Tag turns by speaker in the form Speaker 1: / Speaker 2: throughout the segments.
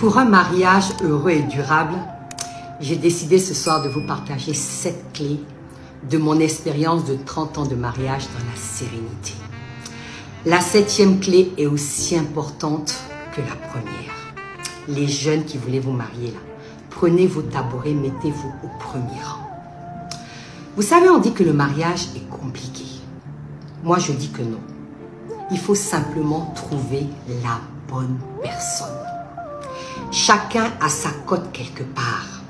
Speaker 1: Pour un mariage heureux et durable, j'ai décidé ce soir de vous partager 7 clés de mon expérience de 30 ans de mariage dans la sérénité. La 7e clé est aussi importante que la première. Les jeunes qui voulaient vous marier là, prenez vos tabourets, mettez-vous au premier rang. Vous savez, on dit que le mariage est compliqué. Moi, je dis que non. Il faut simplement trouver la bonne personne. Chacun a sa cote quelque part.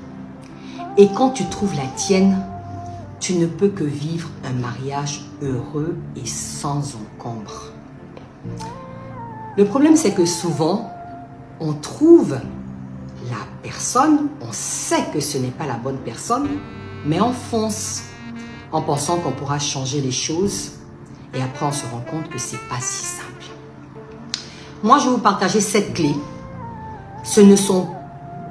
Speaker 1: Et quand tu trouves la tienne, tu ne peux que vivre un mariage heureux et sans encombre. Le problème, c'est que souvent, on trouve la personne, on sait que ce n'est pas la bonne personne, mais on fonce en pensant qu'on pourra changer les choses et après on se rend compte que ce n'est pas si simple. Moi, je vais vous partager 7 clés. Ce ne sont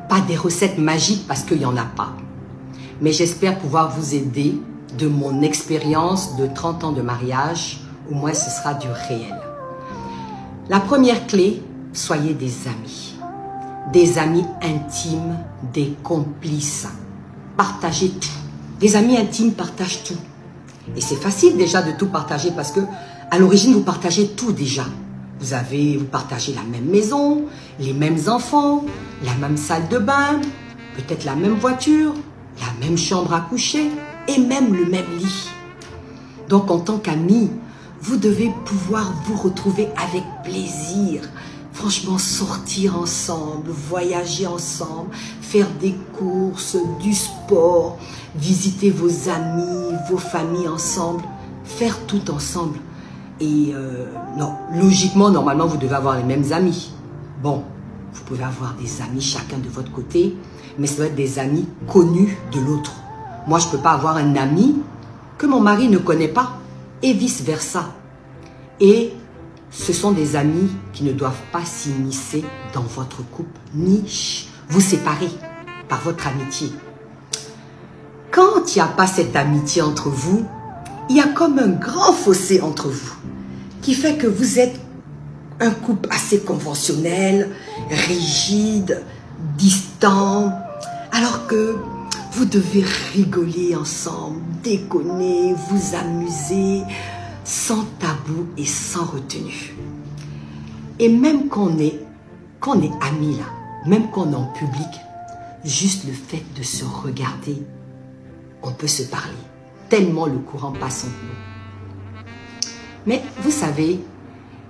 Speaker 1: pas des recettes magiques parce qu'il n'y en a pas. Mais j'espère pouvoir vous aider de mon expérience de 30 ans de mariage. Au moins, ce sera du réel. La première clé, soyez des amis. Des amis intimes, des complices. Partagez tout. Des amis intimes partagent tout. Et c'est facile déjà de tout partager parce que à l'origine, vous partagez tout déjà. Vous partagez la même maison, les mêmes enfants, la même salle de bain, peut-être la même voiture, la même chambre à coucher et même le même lit. Donc en tant qu'amis, vous devez pouvoir vous retrouver avec plaisir. Franchement, sortir ensemble, voyager ensemble, faire des courses, du sport, visiter vos amis, vos familles ensemble, faire tout ensemble. Et non, logiquement, normalement, vous devez avoir les mêmes amis. Bon, vous pouvez avoir des amis chacun de votre côté, mais ça doit être des amis connus de l'autre. Moi, je ne peux pas avoir un ami que mon mari ne connaît pas et vice-versa. Et ce sont des amis qui ne doivent pas s'immiscer dans votre couple, ni vous séparer par votre amitié. Quand il n'y a pas cette amitié entre vous, il y a comme un grand fossé entre vous, qui fait que vous êtes un couple assez conventionnel, rigide, distant, alors que vous devez rigoler ensemble, déconner, vous amuser, sans tabou et sans retenue. Et même qu'on est amis là, même qu'on est en public, juste le fait de se regarder, on peut se parler, tellement le courant passe entre nous. Mais vous savez,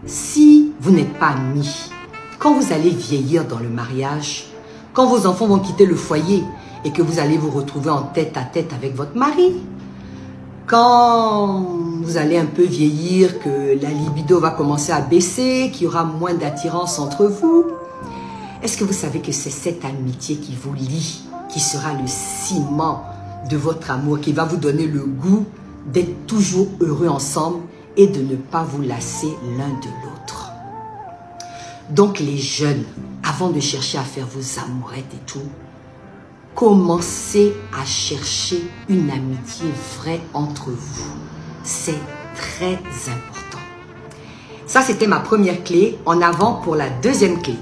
Speaker 1: si vous n'êtes pas amis, quand vous allez vieillir dans le mariage, quand vos enfants vont quitter le foyer et que vous allez vous retrouver en tête à tête avec votre mari, quand vous allez un peu vieillir, que la libido va commencer à baisser, qu'il y aura moins d'attirance entre vous, est-ce que vous savez que c'est cette amitié qui vous lie, qui sera le ciment de votre amour, qui va vous donner le goût d'être toujours heureux ensemble et de ne pas vous lasser l'un de l'autre. Donc les jeunes, avant de chercher à faire vos amourettes et tout, commencez à chercher une amitié vraie entre vous. C'est très important. Ça, c'était ma première clé. En avant pour la 2e clé.